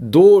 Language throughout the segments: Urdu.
2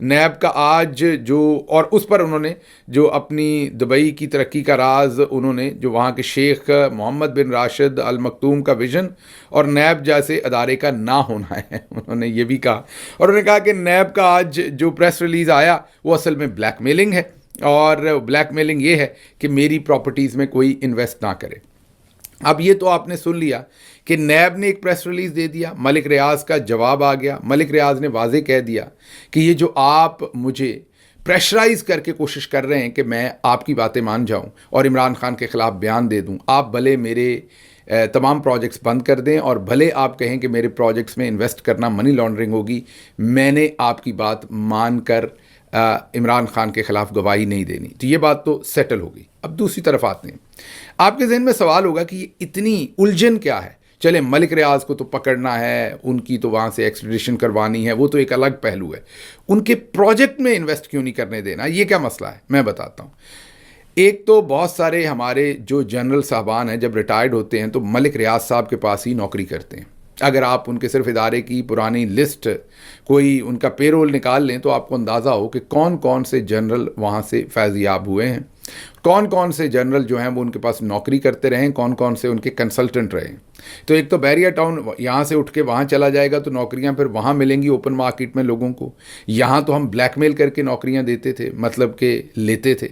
نیب کا آج جو، اور اس پر انہوں نے جو اپنی دبئی کی ترقی کا راز، انہوں نے جو وہاں کے شیخ محمد بن راشد ال مکتوم کا ویژن اور نیب جیسے ادارے کا نہ ہونا ہے، انہوں نے یہ بھی کہا، اور انہوں نے کہا کہ نیب کا آج جو پریس ریلیز آیا وہ اصل میں بلیک میلنگ ہے، اور بلیک میلنگ یہ ہے کہ میری پراپرٹیز میں کوئی انویسٹ نہ کرے۔ اب یہ تو آپ نے سن لیا کہ نیب نے ایک پریس ریلیز دے دیا، ملک ریاض کا جواب آ گیا، ملک ریاض نے واضح کہہ دیا کہ یہ جو آپ مجھے پریشرائز کر کے کوشش کر رہے ہیں کہ میں آپ کی باتیں مان جاؤں اور عمران خان کے خلاف بیان دے دوں، آپ بھلے میرے تمام پروجیکٹس بند کر دیں اور بھلے آپ کہیں کہ میرے پروجیکٹس میں انویسٹ کرنا منی لانڈرنگ ہوگی، میں نے آپ کی بات مان کر عمران خان کے خلاف گواہی نہیں دینی۔ تو یہ بات تو سیٹل ہو گئی۔ اب دوسری طرف آتے ہیں، آپ کے ذہن میں سوال ہوگا کہ یہ اتنی الجھن کیا ہے؟ چلیں ملک ریاض کو تو پکڑنا ہے، ان کی تو وہاں سے ایکسٹریڈیشن کروانی ہے، وہ تو ایک الگ پہلو ہے، ان کے پروجیکٹ میں انویسٹ کیوں نہیں کرنے دینا؟ یہ کیا مسئلہ ہے؟ میں بتاتا ہوں۔ ایک تو بہت سارے ہمارے جو جنرل صاحبان ہیں جب ریٹائرڈ ہوتے ہیں تو ملک ریاض صاحب کے پاس ہی نوکری کرتے ہیں۔ اگر آپ ان کے صرف ادارے کی پرانی لسٹ، کوئی ان کا پے رول نکال لیں تو آپ کو اندازہ ہو کہ کون کون سے جنرل وہاں سے فیض یاب ہوئے ہیں، کون کون سے جنرل جو ہیں وہ ان کے پاس نوکری کرتے رہے ہیں، کون کون سے ان کے کنسلٹنٹ رہے ہیں۔ تو ایک تو بیریا ٹاؤن یہاں سے اٹھ کے وہاں چلا جائے گا تو نوکریاں پھر وہاں ملیں گی اوپن مارکیٹ میں لوگوں کو۔ یہاں تو ہم بلیک میل کر کے نوکریاں دیتے تھے، مطلب کہ لیتے تھے،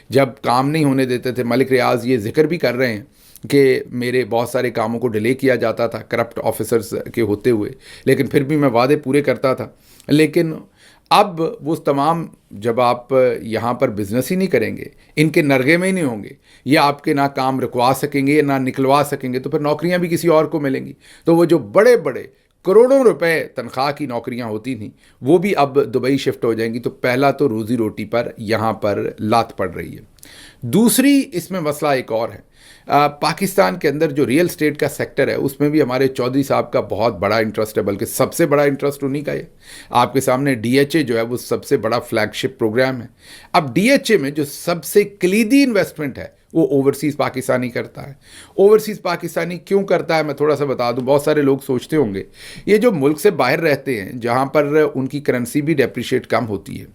جب کام نہیں ہونے دیتے تھے۔ ملک ریاض یہ ذکر بھی کر رہے ہیں کہ میرے بہت سارے کاموں کو ڈیلے کیا جاتا تھا کرپٹ آفیسرز کے ہوتے ہوئے، لیکن پھر بھی میں وعدے پورے کرتا تھا۔ لیکن اب وہ تمام، جب آپ یہاں پر بزنس ہی نہیں کریں گے، ان کے نرغے میں ہی نہیں ہوں گے، یا آپ کے نہ کام رکوا سکیں گے نہ نکلوا سکیں گے، تو پھر نوکریاں بھی کسی اور کو ملیں گی۔ تو وہ جو بڑے بڑے کروڑوں روپے تنخواہ کی نوکریاں ہوتی تھیں وہ بھی اب دبئی شفٹ ہو جائیں گی۔ تو پہلا تو روزی روٹی پر یہاں پر لات پڑ رہی ہے۔ دوسری اس میں مسئلہ ایک اور ہے، پاکستان کے اندر جو ریئل اسٹیٹ کا سیکٹر ہے اس میں بھی ہمارے چودھری صاحب کا بہت بڑا انٹرسٹ ہے، بلکہ سب سے بڑا انٹرسٹ انہی کا ہے۔ آپ کے سامنے ڈی ایچ اے جو ہے وہ سب سے بڑا فلیگ شپ پروگرام ہے۔ اب ڈی ایچ اے میں جو سب سے کلیدی انویسٹمنٹ ہے وہ اوورسیز پاکستانی کرتا ہے۔ اوورسیز پاکستانی کیوں کرتا ہے میں تھوڑا سا بتا دوں۔ بہت سارے لوگ سوچتے ہوں گے یہ جو ملک سے باہر رہتے ہیں جہاں پر ان کی کرنسی بھی ڈیپریشیٹ کم ہوتی ہے،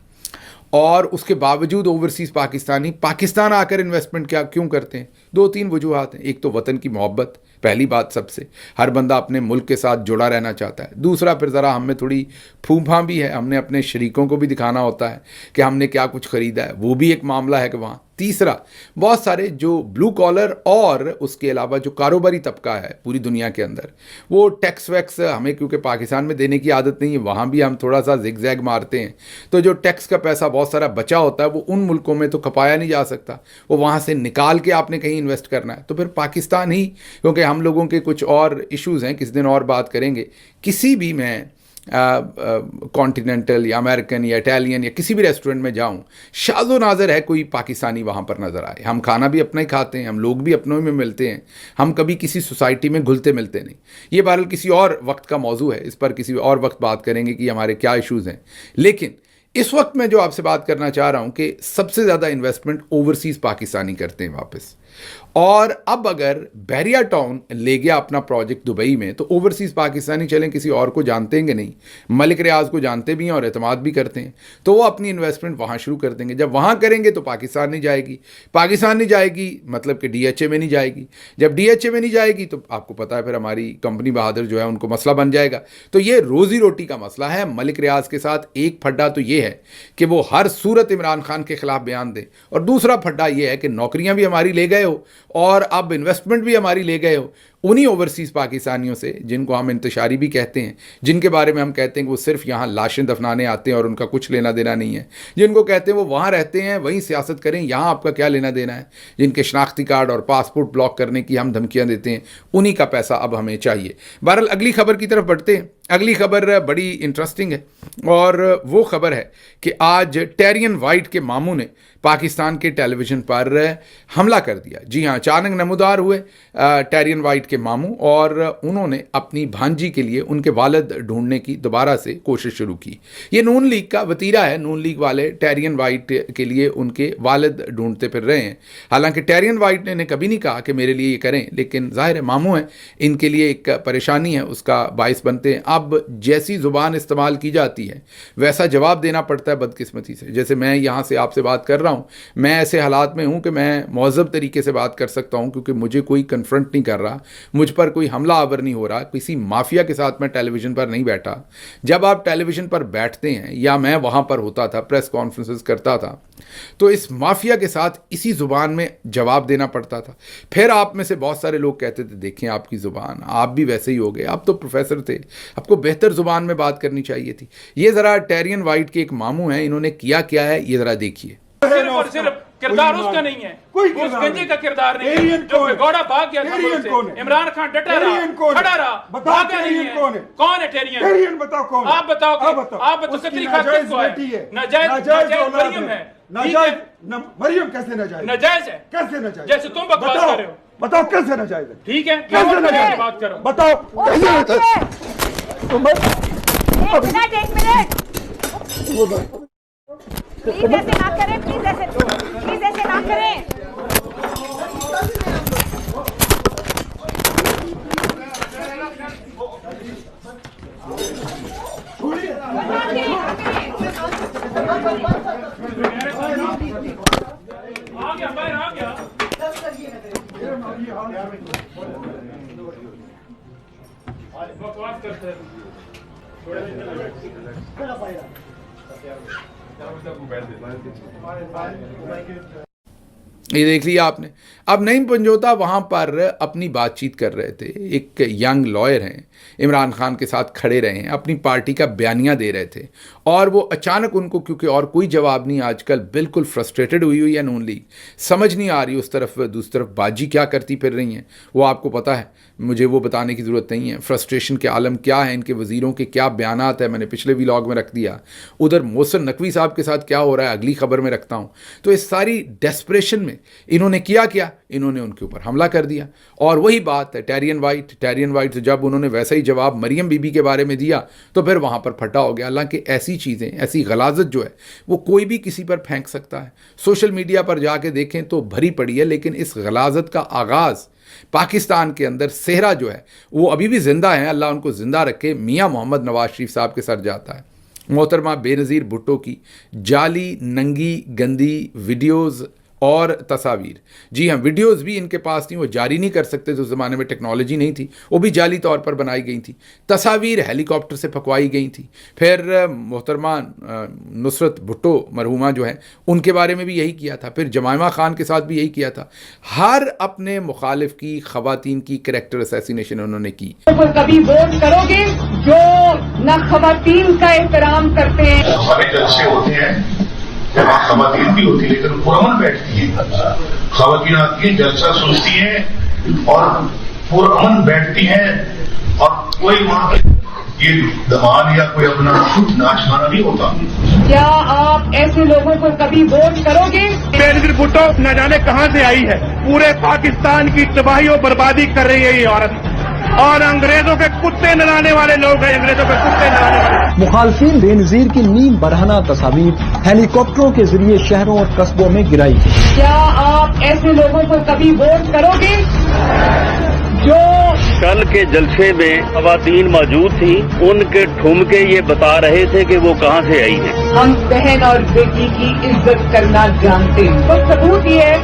اور اس کے باوجود اوورسیز پاکستانی پاکستان آ کر انویسٹمنٹ کیوں کرتے ہیں؟ دو تین وجوہات ہیں۔ ایک تو وطن کی محبت، پہلی بات سب سے، ہر بندہ اپنے ملک کے ساتھ جڑا رہنا چاہتا ہے۔ دوسرا پھر ذرا ہم میں تھوڑی پھوپھاں بھی ہے، ہم نے اپنے شریکوں کو بھی دکھانا ہوتا ہے کہ ہم نے کیا کچھ خریدا ہے، وہ بھی ایک معاملہ ہے کہ وہاں۔ تیسرا، بہت سارے جو بلو کالر اور اس کے علاوہ جو کاروباری طبقہ ہے پوری دنیا کے اندر، وہ ٹیکس ویکس ہمیں کیونکہ پاکستان میں دینے کی عادت نہیں ہے، وہاں بھی ہم تھوڑا سا زگ زیگ مارتے ہیں، تو جو ٹیکس کا پیسہ بہت سارا بچا ہوتا ہے وہ ان ملکوں میں تو کھپایا نہیں جا سکتا، وہ وہاں سے نکال کے آپ نے کہیں انویسٹ کرنا ہے۔ تو پھر پاکستان ہی، کیونکہ ہم لوگوں کے کچھ اور ایشوز ہیں، کس دن اور بات کریں گے، کسی بھی میں کانٹیننٹل یا امریکن یا اٹالین یا کسی بھی ریسٹورنٹ میں جاؤں، شاذ و نادر ہے کوئی پاکستانی وہاں پر نظر آئے۔ ہم کھانا بھی اپنا ہی کھاتے ہیں، ہم لوگ بھی اپنوں میں ملتے ہیں، ہم کبھی کسی سوسائٹی میں گھلتے ملتے نہیں۔ یہ بہرحال کسی اور وقت کا موضوع ہے، اس پر کسی اور وقت بات کریں گے کہ ہمارے کیا ایشوز ہیں۔ لیکن اس وقت میں جو آپ سے بات کرنا چاہ رہا ہوں کہ سب سے زیادہ انویسٹمنٹ اوورسیز پاکستانی کرتے ہیں واپس۔ اور اب اگر بیریا ٹاؤن لے گیا اپنا پروجیکٹ دبئی میں تو اوورسیز پاکستانی چلیں کسی اور کو جانتے ہیں کہ نہیں، ملک ریاض کو جانتے بھی ہیں اور اعتماد بھی کرتے ہیں، تو وہ اپنی انویسٹمنٹ وہاں شروع کر دیں گے۔ جب وہاں کریں گے تو پاکستان نہیں جائے گی، پاکستان نہیں جائے گی مطلب کہ ڈی ایچ اے میں نہیں جائے گی، جب ڈی ایچ اے میں نہیں جائے گی تو آپ کو پتہ ہے پھر ہماری کمپنی بہادر جو ہے ان کو مسئلہ بن جائے گا۔ تو یہ روزی روٹی کا مسئلہ ہے۔ ملک ریاض کے ساتھ ایک پھڈا تو یہ ہے کہ وہ ہر صورت عمران خان کے خلاف بیان دیں، اور دوسرا پھڈا یہ ہے کہ نوکریاں بھی ہماری لے گئے ہو اور اب انویسٹمنٹ بھی ہماری لے گئے ہو انہی اوورسیز پاکستانیوں سے، جن کو ہم انتشاری بھی کہتے ہیں، جن کے بارے میں ہم کہتے ہیں کہ وہ صرف یہاں لاشیں دفنانے آتے ہیں اور ان کا کچھ لینا دینا نہیں ہے، جن کو کہتے ہیں وہ وہاں رہتے ہیں وہیں سیاست کریں، یہاں آپ کا کیا لینا دینا ہے، جن کے شناختی کارڈ اور پاسپورٹ بلاک کرنے کی ہم دھمکیاں دیتے ہیں، انہی کا پیسہ اب ہمیں چاہیے۔ بہرحال اگلی خبر کی طرف بڑھتے ہیں۔ اگلی خبر بڑی انٹرسٹنگ ہے، اور وہ خبر ہے کہ آج ٹیرین وائٹ کے ماموں نے پاکستان کے ٹیلی ویژن پر حملہ کر دیا۔ جی ہاں، اچانک نمودار ہوئے ٹیرین وائٹ کے ماموں، اور انہوں نے اپنی بھانجی کے لیے ان کے والد ڈھونڈنے کی دوبارہ سے کوشش شروع کی۔ یہ نون لیگ کا وتیرہ ہے، نون لیگ والے ٹیرین وائٹ کے لیے ان کے والد ڈھونڈتے پھر رہے ہیں۔ حالانکہ ٹیرین وائٹ نے کبھی نہیں کہا کہ میرے لیے یہ کریں، لیکن ظاہر ہے ماموں ہیں، ان کے لیے ایک پریشانی ہے، اس کا باعث بنتے ہیں۔ اب جیسی زبان استعمال کی جاتی بدقسمتی ہے ویسا جواب دینا پڑتا ہے بدقسمتی سے. جیسے میں یہاں سے آپ سے بات کر رہا ہوں, میں ایسے حالات میں ہوں کہ میں مہذب طریقے سے بات کر سکتا ہوں کیونکہ مجھے کوئی کنفرنٹ نہیں کر رہا, مجھ پر کوئی حملہ آور نہیں ہو رہا, کسی مافیا کے ساتھ میں ٹیلی ویژن پر نہیں بیٹھا. جب آپ ٹیلی ویژن پر بیٹھتے ہیں یا میں وہاں پر ہوتا تھا, پریس کانفرنسز کرتا تھا, تو اس مافیا کے ساتھ اسی زبان میں جواب دینا پڑتا تھا. پھر آپ میں سے بہت سارے لوگ کہتے تھے دیکھیں آپ کی زبان, آپ بھی ویسے ہی ہو گئے, آپ تو پروفیسر تھے, آپ کو بہتر زبان میں بات کرنی چاہیے تھی. یہ ذرا ٹیرین وائٹ کے ایک ماموں ہیں, انہوں نے کیا ہے یہ ذرا دیکھیے. صرف اور صرف کردار اس کا نہیں ہے, اس گنجے کا کردار نہیں ہے جو بھگوڑا بھاگ گیا تھا ملک سے. عمران خان ڈٹا رہا, کھڑا رہا, بھاگا نہیں ہے. کون ہے ٹیرین؟ بتاؤ کون؟ آپ بتاؤ, آپ بتاؤ. کتری خاصیت کو ہے؟ ناجائز مریم ہے. مریم کیسے ناجائز؟ ناجائز ہے کیسے ناجائز؟ جیسے تم بکواس کر رہے ہو. بتاؤ کیسے ناجائز ہے؟ ٹھیک ہے, کیسے ناجائز بات کرو, بتاؤ. ایک منٹ پلیز ایسے نہ کریں, پلیز ایسے نہ کریں. آ گیا باہر, آ گیا. بکواس کرتے ہیں. یہ دیکھ لیا آپ نے. اب نعیم پنجوتا وہاں پر اپنی بات چیت کر رہے تھے, ایک ینگ لائر ہیں, عمران خان کے ساتھ کھڑے رہے ہیں, اپنی پارٹی کا بیانیہ دے رہے تھے, اور وہ اچانک ان کو کیونکہ اور کوئی جواب نہیں, آج کل بالکل فرسٹریٹڈ ہوئی ہے نون لیگ, سمجھ نہیں آ رہی اس طرف دوسری طرف باجی کیا کرتی پھر رہی ہیں. وہ آپ کو پتہ ہے, مجھے وہ بتانے کی ضرورت نہیں ہے فرسٹریشن کے عالم کیا ہے, ان کے وزیروں کے کیا بیانات ہیں, میں نے پچھلے ویلاگ میں رکھ دیا. ادھر محسن نقوی صاحب کے ساتھ کیا ہو رہا ہے اگلی خبر میں رکھتا ہوں. تو اس ساری ڈیسپریشن میں انہوں نے کیا, انہوں نے ان کے اوپر حملہ کر دیا. اور وہی بات ہے ٹیرین وائٹ سے جب انہوں نے ویسا ہی جواب مریم بی بی کے بارے میں دیا تو پھر وہاں پر پھٹا ہو گیا. حالانکہ ایسی چیزیں, ایسی غلاظت جو ہے وہ کوئی بھی کسی پر پھینک سکتا ہے. سوشل میڈیا پر جا کے دیکھیں تو بھری پڑی ہے, لیکن اس غلاظت کا آغاز پاکستان کے اندر صحرا جو ہے وہ ابھی بھی زندہ ہیں, اللہ ان کو زندہ رکھے, میاں محمد نواز شریف صاحب کے سر جاتا ہے. محترمہ بے نظیر بھٹو کی جعلی, ننگی, گندی ویڈیوز اور تصاویر, جی ہاں ویڈیوز بھی ان کے پاس تھیں, وہ جاری نہیں کر سکتے تھے, اس زمانے میں ٹیکنالوجی نہیں تھی, وہ بھی جعلی طور پر بنائی گئی تھی. تصاویر ہیلی کاپٹر سے پھنکوائی گئی تھیں. پھر محترمہ نصرت بھٹو مرحومہ جو ہیں ان کے بارے میں بھی یہی کیا تھا, پھر جمائمہ خان کے ساتھ بھی یہی کیا تھا. ہر اپنے مخالف کی, خواتین کی کریکٹر اسیسینیشن انہوں نے کی. کبھی ووٹ کرو گے جو نہ خواتین کا احترام کرتے ہیں. ہمارے جلسے ہوتے ہیں جہاں خواتین بھی ہوتی ہے لیکن پرامن بیٹھتی ہیں, خواتین آتی ہیں, جلسہ سنتی ہیں اور پرامن بیٹھتی ہیں, اور کوئی وہاں پہ یہ دمان یا کوئی اپنا ناچ گانا نہیں ہوتا. کیا آپ ایسے لوگوں کو کبھی ووٹ کرو گے؟ بے نظیر بھٹو نہ جانے کہاں سے آئی ہے, پورے پاکستان کی تباہی و بربادی کر رہی ہے یہ عورت, اور انگریزوں کے کتے نلانے والے لوگ ہیں, انگریزوں کے کتے نلانے والے. مخالفین بے نظیر کی نیم برہنہ تصاویر ہیلی کاپٹروں کے ذریعے شہروں اور قصبوں میں گرائی. کیا آپ ایسے لوگوں کو کبھی ووٹ کرو گے جو کل کے جلسے میں خواتین موجود تھیں, ان کے ٹھمکے یہ بتا رہے تھے کہ وہ کہاں سے آئی ہیں. ہم بہن اور بیٹی کی عزت کرنا جانتے ہیں. تو ثبوت یہ ہے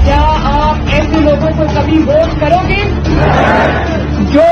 کیا آپ ایسے لوگوں کو کبھی ووٹ کرو گے جو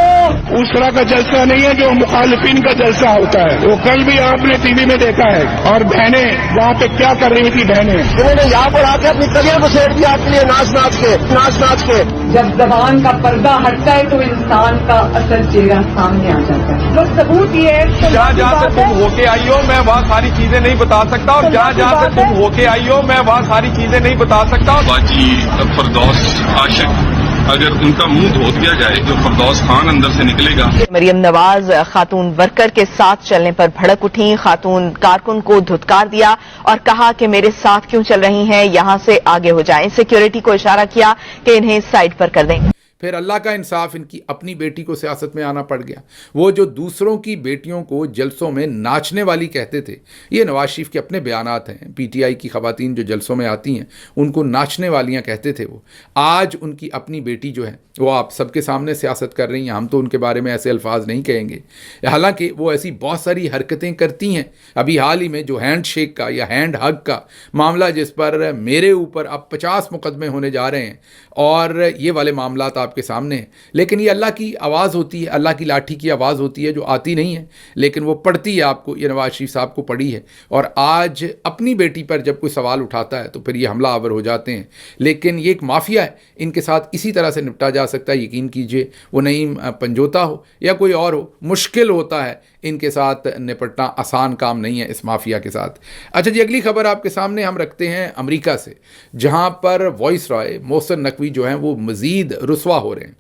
اس طرح کا جلسہ نہیں ہے جو مخالفین کا جلسہ ہوتا ہے. وہ کل بھی آپ نے ٹی وی میں دیکھا ہے, اور بہنیں وہاں پہ کیا کر رہی تھی, بہنیں انہوں نے یہاں پر آ کے اپنی کریئر کو سیٹ کیا آپ کے لیے ناچ کے. جب زبان کا پردہ ہٹتا ہے تو انسان کا اصل چہرہ سامنے آ جاتا ہے. تو ثبوت یہ ہے جہاں سے تم ہو کے آئی ہو میں وہاں ساری چیزیں نہیں بتا سکتا, اور جہاں سے تم ہو کے آئی ہو میں وہاں ساری چیزیں نہیں بتا سکتا. باجی فردوس عاشق, اگر ان کا منہ دھو دیا جائے جو فردوس خان اندر سے نکلے گا. مریم نواز خاتون ورکر کے ساتھ چلنے پر بھڑک اٹھیں, خاتون کارکن کو دھتکار دیا اور کہا کہ میرے ساتھ کیوں چل رہی ہیں, یہاں سے آگے ہو جائیں. سیکیورٹی کو اشارہ کیا کہ انہیں سائڈ پر کر دیں. پھر اللہ کا انصاف ان کی اپنی بیٹی کو سیاست میں آنا پڑ گیا. وہ جو دوسروں کی بیٹیوں کو جلسوں میں ناچنے والی کہتے تھے, یہ نواز شریف کے اپنے بیانات ہیں. پی ٹی آئی کی خواتین جو جلسوں میں آتی ہیں ان کو ناچنے والیاں کہتے تھے وہ. آج ان کی اپنی بیٹی جو ہے وہ آپ سب کے سامنے سیاست کر رہی ہیں. ہم تو ان کے بارے میں ایسے الفاظ نہیں کہیں گے, حالانکہ وہ ایسی بہت ساری حرکتیں کرتی ہیں. ابھی حال ہی میں جو ہینڈ شیک کا یا ہینڈ ہگ کا معاملہ جس پر میرے اوپر اب 50 مقدمے ہونے جا رہے ہیں, اور یہ والے معاملات آپ کے سامنے ہیں. لیکن یہ اللہ کی آواز ہوتی ہے, اللہ کی لاٹھی کی آواز ہوتی ہے جو آتی نہیں ہے لیکن وہ پڑتی ہے آپ کو. یہ نواز شریف صاحب کو پڑی ہے, اور آج اپنی بیٹی پر جب کوئی سوال اٹھاتا ہے تو پھر یہ حملہ آور ہو جاتے ہیں. لیکن یہ ایک مافیا ہے, ان کے ساتھ اسی طرح سے نپٹا جا سکتا ہے. یقین کیجئے وہ نعیم پنجوتا ہو یا کوئی اور ہو, مشکل ہوتا ہے ان کے ساتھ نپٹنا, آسان کام نہیں ہے اس مافیا کے ساتھ. اچھا جی, اگلی خبر آپ کے سامنے ہم رکھتے ہیں امریکہ سے, جہاں پر وائس رائے محسن نقوی جو ہیں وہ مزید رسوا ہو رہے ہیں.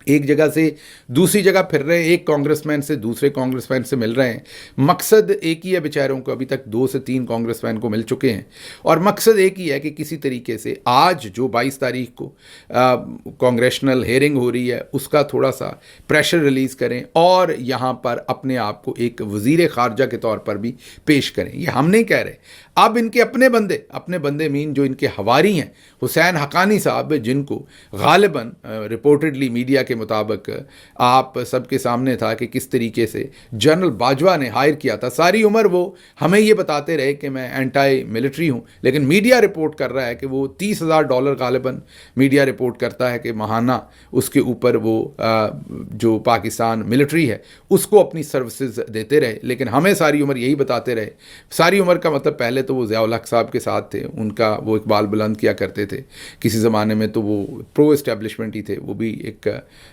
ایک جگہ سے دوسری جگہ پھر رہے ہیں, ایک کانگریس مین سے دوسرے کانگریس مین سے مل رہے ہیں. مقصد ایک ہی ہے بیچاروں کو, ابھی تک 2 سے 3 کانگریس مین کو مل چکے ہیں, اور مقصد ایک ہی ہے کہ کسی طریقے سے آج جو 22 تاریخ کو کانگریشنل ہیئرنگ ہو رہی ہے اس کا تھوڑا سا پریشر ریلیز کریں, اور یہاں پر اپنے آپ کو ایک وزیر خارجہ کے طور پر بھی پیش کریں. یہ ہم نہیں کہہ رہے, اب ان کے اپنے بندے مین جو ان کے حواری ہیں, حسین حقانی صاحب, جن کو غالباً رپورٹڈلی میڈیا کے مطابق آپ سب کے سامنے تھا کہ کس طریقے سے جنرل باجوہ نے ہائر کیا تھا. ساری عمر وہ ہمیں یہ بتاتے رہے کہ میں اینٹائی ملٹری ہوں, لیکن میڈیا رپورٹ کر رہا ہے کہ وہ $30,000 غالباً میڈیا رپورٹ کرتا ہے کہ ماہانہ اس کے اوپر وہ جو پاکستان ملٹری ہے اس کو اپنی سروسز دیتے رہے. لیکن ہمیں ساری عمر یہی بتاتے رہے. ساری عمر کا مطلب پہلے تو وہ ضیاء الحق صاحب کے ساتھ تھے, ان کا وہ اقبال بلند کیا کرتے تھے کسی زمانے میں, تو وہ پرو اسٹیبلشمنٹ ہی تھے. وہ بھی ایک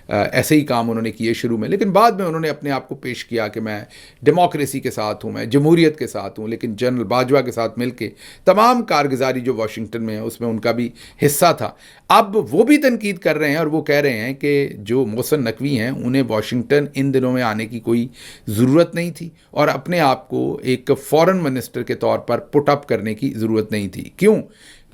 ایسے ہی کام انہوں نے کیے شروع میں, لیکن بعد میں انہوں نے اپنے آپ کو پیش کیا کہ میں ڈیموکریسی کے ساتھ ہوں, میں جمہوریت کے ساتھ ہوں. لیکن جنرل باجوہ کے ساتھ مل کے تمام کارگزاری جو واشنگٹن میں ہے اس میں ان کا بھی حصہ تھا. اب وہ بھی تنقید کر رہے ہیں, اور وہ کہہ رہے ہیں کہ جو محسن نقوی ہیں انہیں واشنگٹن ان دنوں میں آنے کی کوئی ضرورت نہیں تھی, اور اپنے آپ کو ایک فورن منسٹر کے طور پر پٹ اپ کرنے کی ضرورت نہیں تھی. کیوں؟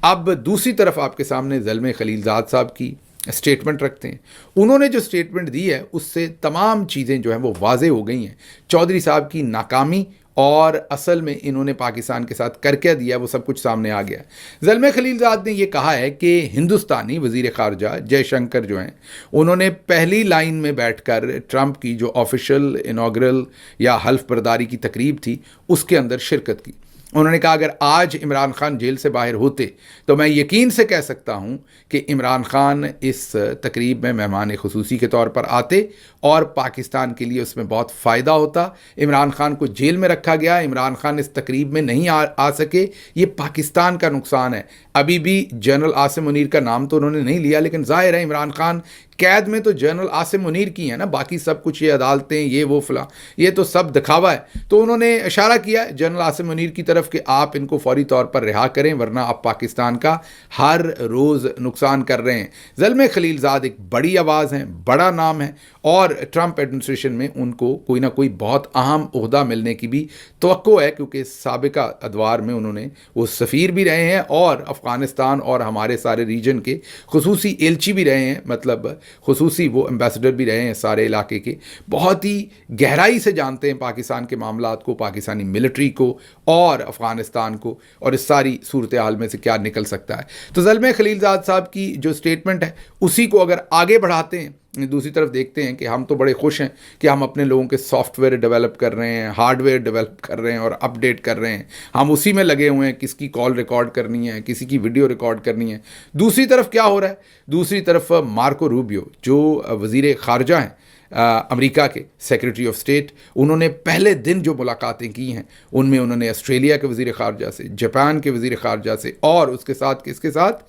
اب دوسری طرف آپ کے سامنے زلمے خلیل زاد صاحب کی اسٹیٹمنٹ رکھتے ہیں. انہوں نے جو اسٹیٹمنٹ دی ہے اس سے تمام چیزیں جو ہیں وہ واضح ہو گئی ہیں. چودھری صاحب کی ناکامی اور اصل میں انہوں نے پاکستان کے ساتھ کر کیا دیا وہ سب کچھ سامنے آ گیا. زلمے خلیل زاد نے یہ کہا ہے کہ ہندوستانی وزیر خارجہ جے شنکر جو ہیں انہوں نے پہلی لائن میں بیٹھ کر ٹرمپ کی جو آفیشل انوگرل یا حلف برداری کی تقریب تھی اس کے اندر شرکت کی. انہوں نے کہا اگر آج عمران خان جیل سے باہر ہوتے تو میں یقین سے کہہ سکتا ہوں کہ عمران خان اس تقریب میں مہمان خصوصی کے طور پر آتے اور پاکستان کے لیے اس میں بہت فائدہ ہوتا. عمران خان کو جیل میں رکھا گیا, عمران خان اس تقریب میں نہیں آ سکے, یہ پاکستان کا نقصان ہے. ابھی بھی جنرل عاصم منیر کا نام تو انہوں نے نہیں لیا, لیکن ظاہر ہے عمران خان قید میں تو جنرل عاصم منیر کی ہیں نا, باقی سب کچھ یہ عدالتیں یہ وہ فلاں یہ تو سب دکھاوا ہے. تو انہوں نے اشارہ کیا جنرل عاصم منیر کی طرف کہ آپ ان کو فوری طور پر رہا کریں ورنہ آپ پاکستان کا ہر روز نقصان کر رہے ہیں. زلمے خلیل زاد ایک بڑی آواز ہیں, بڑا نام ہے, اور ٹرمپ ایڈمنسٹریشن میں ان کو کوئی نہ کوئی بہت اہم عہدہ ملنے کی بھی توقع ہے, کیونکہ سابقہ ادوار میں انہوں نے وہ سفیر بھی رہے ہیں اور افغانستان اور ہمارے سارے ریجن کے خصوصی ایلچی بھی رہے ہیں, مطلب خصوصی وہ ایمبیسڈر بھی رہے ہیں سارے علاقے کے. بہت ہی گہرائی سے جانتے ہیں پاکستان کے معاملات کو, پاکستانی ملٹری کو اور افغانستان کو, اور اس ساری صورتحال میں سے کیا نکل سکتا ہے. تو زلمے خلیل زاد صاحب کی جو سٹیٹمنٹ ہے اسی کو اگر آگے بڑھاتے ہیں, دوسری طرف دیکھتے ہیں کہ ہم تو بڑے خوش ہیں کہ ہم اپنے لوگوں کے سافٹ ویئر ڈیولپ کر رہے ہیں, ہارڈ ویئر ڈیولپ کر رہے ہیں اور اپ ڈیٹ کر رہے ہیں, ہم اسی میں لگے ہوئے ہیں, کس کی کال ریکارڈ کرنی ہے, کسی کی ویڈیو ریکارڈ کرنی ہے. دوسری طرف کیا ہو رہا ہے, دوسری طرف مارکو روبیو جو وزیر خارجہ ہیں امریکہ کے سیکریٹری آف اسٹیٹ, انہوں نے پہلے دن جو ملاقاتیں کی ہیں ان میں انہوں نے آسٹریلیا کے وزیر خارجہ سے, جاپان کے وزیر خارجہ سے, اور اس کے ساتھ کس کے ساتھ,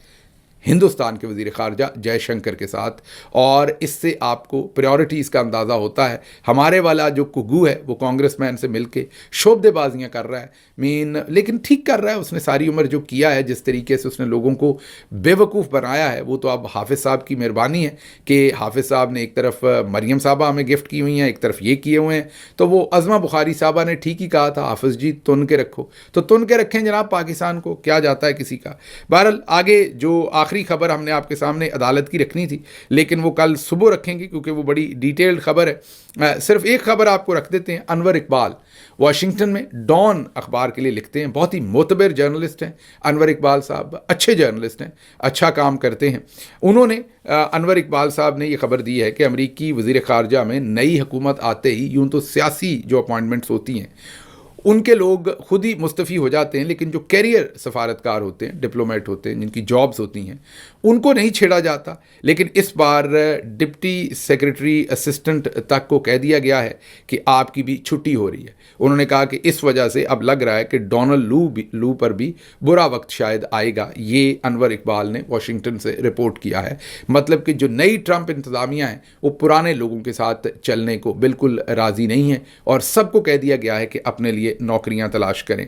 ہندوستان کے وزیر خارجہ جے شنکر کے ساتھ. اور اس سے آپ کو پریورٹیز کا اندازہ ہوتا ہے. ہمارے والا جو کگو ہے وہ کانگریس مین سے مل کے شعبدے بازیاں کر رہا ہے لیکن ٹھیک کر رہا ہے. اس نے ساری عمر جو کیا ہے, جس طریقے سے اس نے لوگوں کو بے وقوف بنایا ہے, وہ تو اب حافظ صاحب کی مہربانی ہے کہ حافظ صاحب نے ایک طرف مریم صاحبہ ہمیں گفٹ کی ہوئی ہیں, ایک طرف یہ کیے ہوئے ہیں. تو وہ عظمہ بخاری صاحبہ نے ٹھیک ہی کہا تھا, حافظ جی تن کے رکھو, تو تن کے رکھیں جناب پاکستان کو, کیا جاتا ہے کسی کا. بہرحال آگے جو آخری آخری خبر ہم نے آپ کے سامنے عدالت کی رکھنی تھی لیکن وہ کل صبح رکھیں گے کیونکہ وہ بڑی ڈیٹیلڈ خبر ہے. صرف ایک خبر آپ کو رکھ دیتے ہیں. انور اقبال واشنگٹن میں ڈان اخبار کے لیے لکھتے ہیں, بہت ہی معتبر جرنلسٹ ہیں انور اقبال صاحب, اچھے جرنلسٹ ہیں, اچھا کام کرتے ہیں. انہوں نے انور اقبال صاحب نے یہ خبر دی ہے کہ امریکی وزیر خارجہ میں نئی حکومت آتے ہی یوں تو سیاسی جو اپوائنٹمنٹس ہوتی ہیں ان کے لوگ خود ہی مستعفی ہو جاتے ہیں, لیکن جو کیریئر سفارتکار ہوتے ہیں, ڈپلومیٹ ہوتے ہیں, جن کی جابز ہوتی ہیں, ان کو نہیں چھیڑا جاتا. لیکن اس بار ڈپٹی سیکرٹری اسسٹنٹ تک کو کہہ دیا گیا ہے کہ آپ کی بھی چھٹی ہو رہی ہے. انہوں نے کہا کہ اس وجہ سے اب لگ رہا ہے کہ ڈونلڈ لو پر بھی برا وقت شاید آئے گا. یہ انور اقبال نے واشنگٹن سے رپورٹ کیا ہے. مطلب کہ جو نئی ٹرمپ انتظامیہ ہیں وہ پرانے لوگوں کے ساتھ چلنے کو بالکل راضی نہیں ہیں اور سب کو کہہ دیا گیا ہے کہ اپنے لیے نوکریاں تلاش کریں.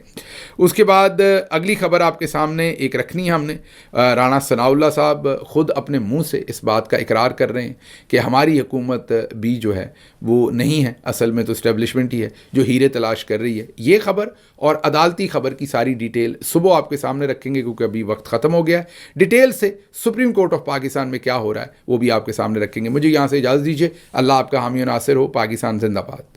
اس کے بعد اگلی خبر آپ کے سامنے ایک رکھنی ہے ہم نے. رانا ثناء اللہ صاحب خود اپنے منہ سے اس بات کا اقرار کر رہے ہیں کہ ہماری حکومت بھی جو ہے وہ نہیں ہے, اصل میں تو اسٹیبلشمنٹ ہی ہے جو ہیرے تلاش کر رہی ہے. یہ خبر اور عدالتی خبر کی ساری ڈیٹیل صبح آپ کے سامنے رکھیں گے کیونکہ ابھی وقت ختم ہو گیا ہے. ڈیٹیل سے سپریم کورٹ آف پاکستان میں کیا ہو رہا ہے وہ بھی آپ کے سامنے رکھیں گے. مجھے یہاں سے اجازت دیجیے. اللہ آپ کا حامی و ناصر ہو. پاکستان زندہ باد.